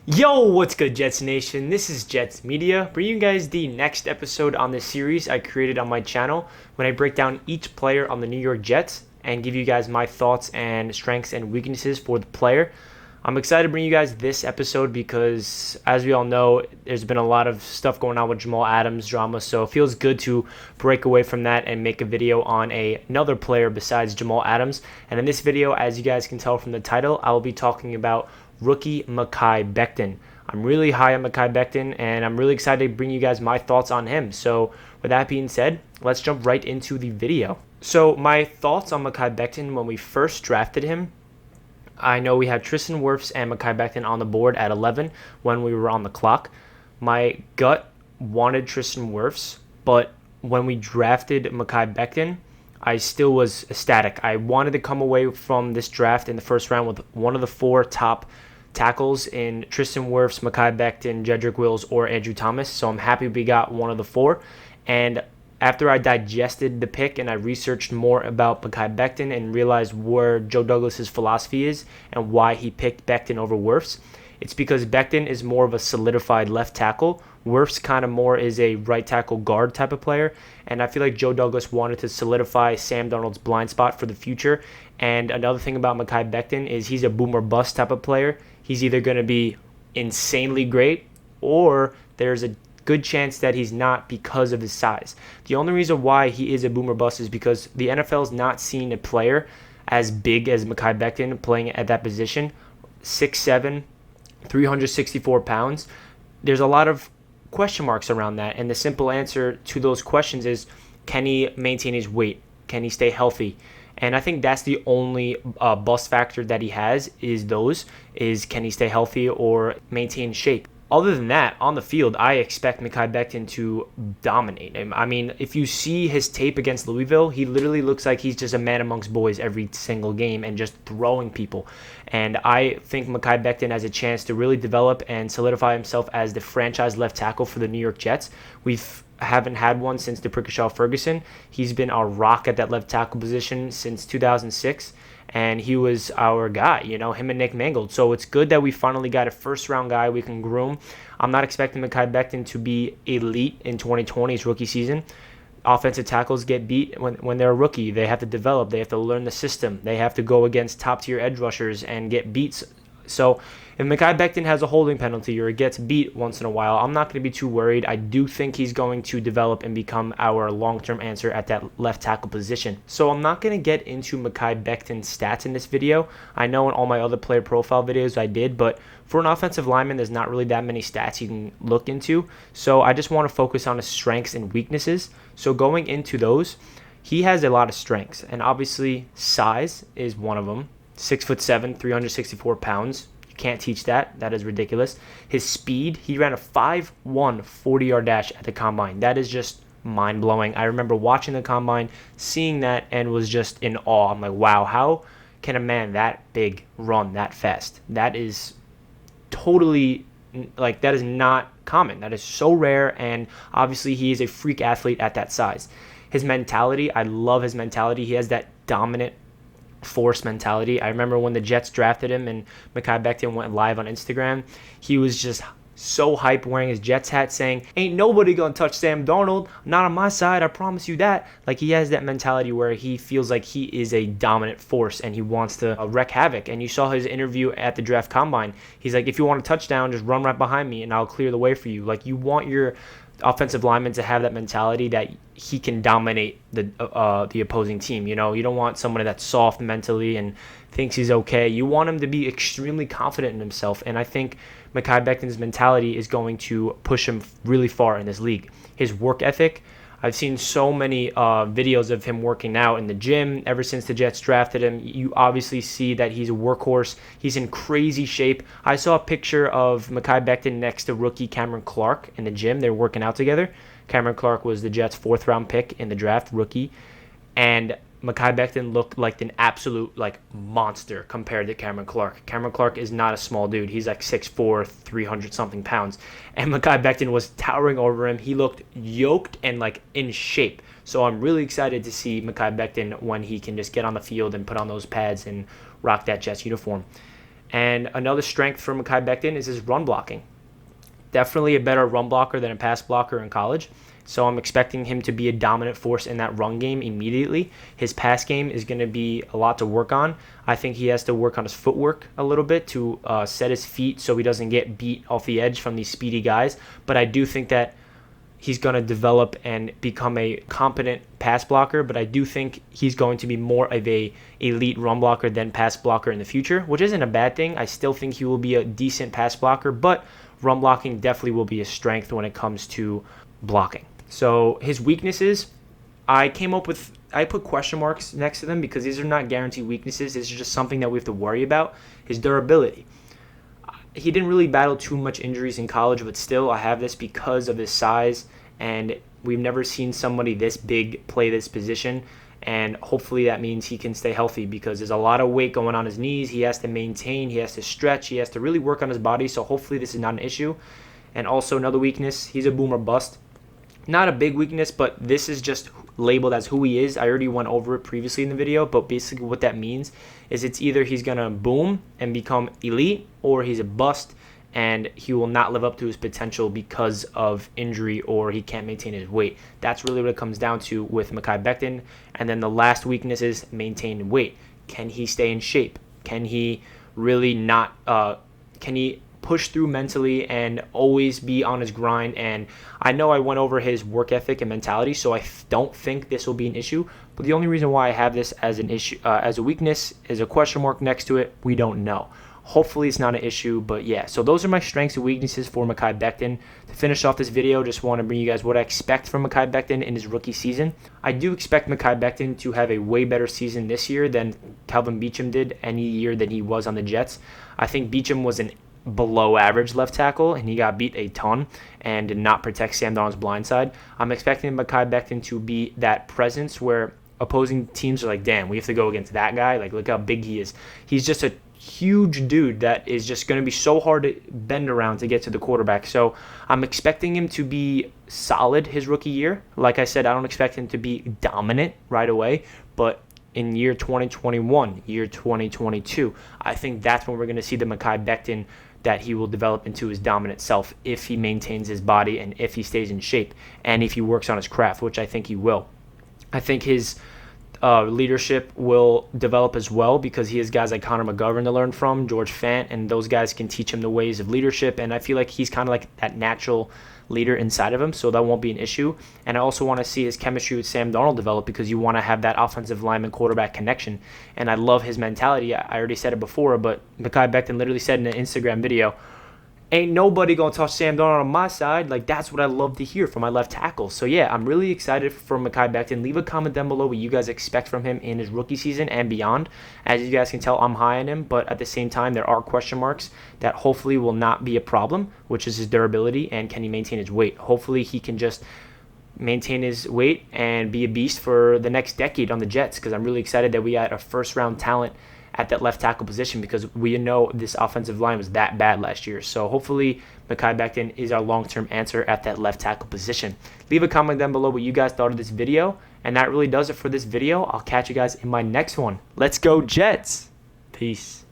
Yo, what's good, Jets Nation? This is Jets Media, bringing you guys the next episode on this series I created on my channel when I break down each player on the New York Jets and give you guys my thoughts and strengths and weaknesses for the player. I'm excited to bring you guys this episode because, as we all know, there's been a lot of stuff going on with Jamal Adams drama, so it feels good to break away from that and make a video on another player besides Jamal Adams. And in this video, as you guys can tell from the title, I will be talking about rookie Mekhi Becton. I'm really high on Mekhi Becton, and I'm really excited to bring you guys my thoughts on him. So with that being said, let's jump right into the video. So my thoughts on Mekhi Becton when we first drafted him, I know we had Tristan Wirfs and Mekhi Becton on the board at 11 when we were on the clock. My gut wanted Tristan Wirfs, but when we drafted Mekhi Becton, I still was ecstatic. I wanted to come away from this draft in the first round with one of the four top tackles in Tristan Wirfs, Mekhi Becton, Jedrick Wills, or Andrew Thomas. So I'm happy we got one of the four. And after I digested the pick and I researched more about Mekhi Becton and realized where Joe Douglas's philosophy is and why he picked Becton over Wirfs, it's because Becton is more of a solidified left tackle. Wirfs kind of more is a right tackle guard type of player. And I feel like Joe Douglas wanted to solidify Sam Darnold's blind spot for the future. And another thing about Mekhi Becton is he's a boom or bust type of player. He's either going to be insanely great or there's a good chance that he's not because of his size. The only reason why he is a boomer bust is because the NFL's not seen a player as big as Mekhi Becton playing at that position, 6'7", 364 pounds. There's a lot of question marks around that, and the simple answer to those questions is, can he maintain his weight? Can he stay healthy? And I think that's the only bust factor that he has is can he stay healthy or maintain shape? Other than that, on the field, I expect Mekhi Becton to dominate him. I mean, if you see his tape against Louisville, he literally looks like he's just a man amongst boys every single game and just throwing people. And I think Mekhi Becton has a chance to really develop and solidify himself as the franchise left tackle for the New York Jets. We haven't had one since DePrickashaw Ferguson. He's been our rock at that left tackle position since 2006. And he was our guy, him and Nick Mangold. So it's good that we finally got a first-round guy we can groom. I'm not expecting Mekhi Becton to be elite in 2020's rookie season. Offensive tackles get beat when they're a rookie. They have to develop. They have to learn the system. They have to go against top-tier edge rushers and get beats. So if Mekhi Becton has a holding penalty or gets beat once in a while, I'm not going to be too worried. I do think he's going to develop and become our long-term answer at that left tackle position. So I'm not going to get into Mekhi Becton's stats in this video. I know in all my other player profile videos I did, but for an offensive lineman, there's not really that many stats you can look into. So I just want to focus on his strengths and weaknesses. So going into those, he has a lot of strengths, and obviously size is one of them. 6'7", 364 pounds. You can't teach that. That is ridiculous. His speed, he ran a 5'1", 40-yard dash at the combine. That is just mind-blowing. I remember watching the combine, seeing that, and was just in awe. I'm like, wow, how can a man that big run that fast? That is totally, that is not common. That is so rare, and obviously he is a freak athlete at that size. His mentality, I love his mentality. He has that dominant force mentality. I remember when the Jets drafted him and Mekhi Becton went live on Instagram, he was just so hype wearing his Jets hat saying, ain't nobody gonna touch Sam Darnold, not on my side, I promise you that. Like, he has that mentality where he feels like he is a dominant force and he wants to wreak havoc. And you saw his interview at the draft combine. He's like, if you want a touchdown, just run right behind me and I'll clear the way for you. Like, you want your offensive lineman to have that mentality that he can dominate the opposing team. You don't want someone that's soft mentally and thinks he's okay. You want him to be extremely confident in himself, and I think Mekhi Becton's mentality is going to push him really far in this league. His work ethic, I've seen so many videos of him working out in the gym ever since the Jets drafted him. You obviously see that he's a workhorse. He's in crazy shape. I saw a picture of Mekhi Becton next to rookie Cameron Clark in the gym. They're working out together. Cameron Clark was the Jets' 4th-round pick in the draft, rookie. And Mekhi Becton looked like an absolute monster compared to Cameron Clark. Cameron Clark is not a small dude. He's like 6'4", 300-something pounds. And Mekhi Becton was towering over him. He looked yoked and in shape. So I'm really excited to see Mekhi Becton when he can just get on the field and put on those pads and rock that Jets uniform. And another strength for Mekhi Becton is his run blocking. Definitely a better run blocker than a pass blocker in college. So I'm expecting him to be a dominant force in that run game immediately. His pass game is going to be a lot to work on. I think he has to work on his footwork a little bit to set his feet so he doesn't get beat off the edge from these speedy guys. But I do think that he's going to develop and become a competent pass blocker, but I do think he's going to be more of a elite run blocker than pass blocker in the future, which isn't a bad thing. I still think he will be a decent pass blocker, but run blocking definitely will be a strength when it comes to blocking. So his weaknesses, I put question marks next to them because these are not guaranteed weaknesses. This is just something that we have to worry about. His durability. He didn't really battle too much injuries in college, but still I have this because of his size, and we've never seen somebody this big play this position, and hopefully that means he can stay healthy because there's a lot of weight going on his knees. He has to maintain, he has to stretch, he has to really work on his body, so hopefully this is not an issue. And also another weakness, he's a boom or bust. Not a big weakness, but this is just labeled as who he is. I already went over it previously in the video, but basically what that means is it's either he's going to boom and become elite, or he's a bust and he will not live up to his potential because of injury or he can't maintain his weight. That's really what it comes down to with Mekhi Becton. And then the last weakness is maintain weight. Can he stay in shape? Can he really not, can he push through mentally and always be on his grind? And I know I went over his work ethic and mentality, so I don't think this will be an issue. But the only reason why I have this as an issue, as a weakness, is a question mark next to it. We don't know. Hopefully it's not an issue, but yeah. So those are my strengths and weaknesses for Mekhi Becton. To finish off this video, just want to bring you guys what I expect from Mekhi Becton in his rookie season. I do expect Mekhi Becton to have a way better season this year than Calvin Beachum did any year that he was on the Jets. I think Beachum was an below average left tackle, and he got beat a ton and did not protect Sam Darnold's blind side. I'm expecting Mekhi Becton to be that presence where opposing teams are like, damn, we have to go against that guy. Like, look how big he is. He's just a huge dude that is just going to be so hard to bend around to get to the quarterback. So I'm expecting him to be solid his rookie year. Like I said, I don't expect him to be dominant right away, but in year 2021, year 2022, I think that's when we're going to see the Mekhi Becton that he will develop into his dominant self if he maintains his body and if he stays in shape and if he works on his craft, which I think he will. I think his leadership will develop as well because he has guys like Connor McGovern to learn from, George Fant, and those guys can teach him the ways of leadership. And I feel like he's kind of like that natural leader inside of him, so that won't be an issue. And I also want to see his chemistry with Sam Darnold develop because you want to have that offensive lineman quarterback connection. And I love his mentality. I already said it before, but Mekhi Becton literally said in an Instagram video, ain't nobody going to touch Sam Darnold on my side. Like, that's what I love to hear from my left tackle. So, yeah, I'm really excited for Mekhi Becton. Leave a comment down below what you guys expect from him in his rookie season and beyond. As you guys can tell, I'm high on him, but at the same time, there are question marks that hopefully will not be a problem, which is his durability and can he maintain his weight. Hopefully, he can just maintain his weight and be a beast for the next decade on the Jets because I'm really excited that we had a first-round talent at that left tackle position because we know this offensive line was that bad last year. So hopefully Mekhi Becton is our long-term answer at that left tackle position. Leave a comment down below what you guys thought of this video. And that really does it for this video. I'll catch you guys in my next one. Let's go Jets. Peace.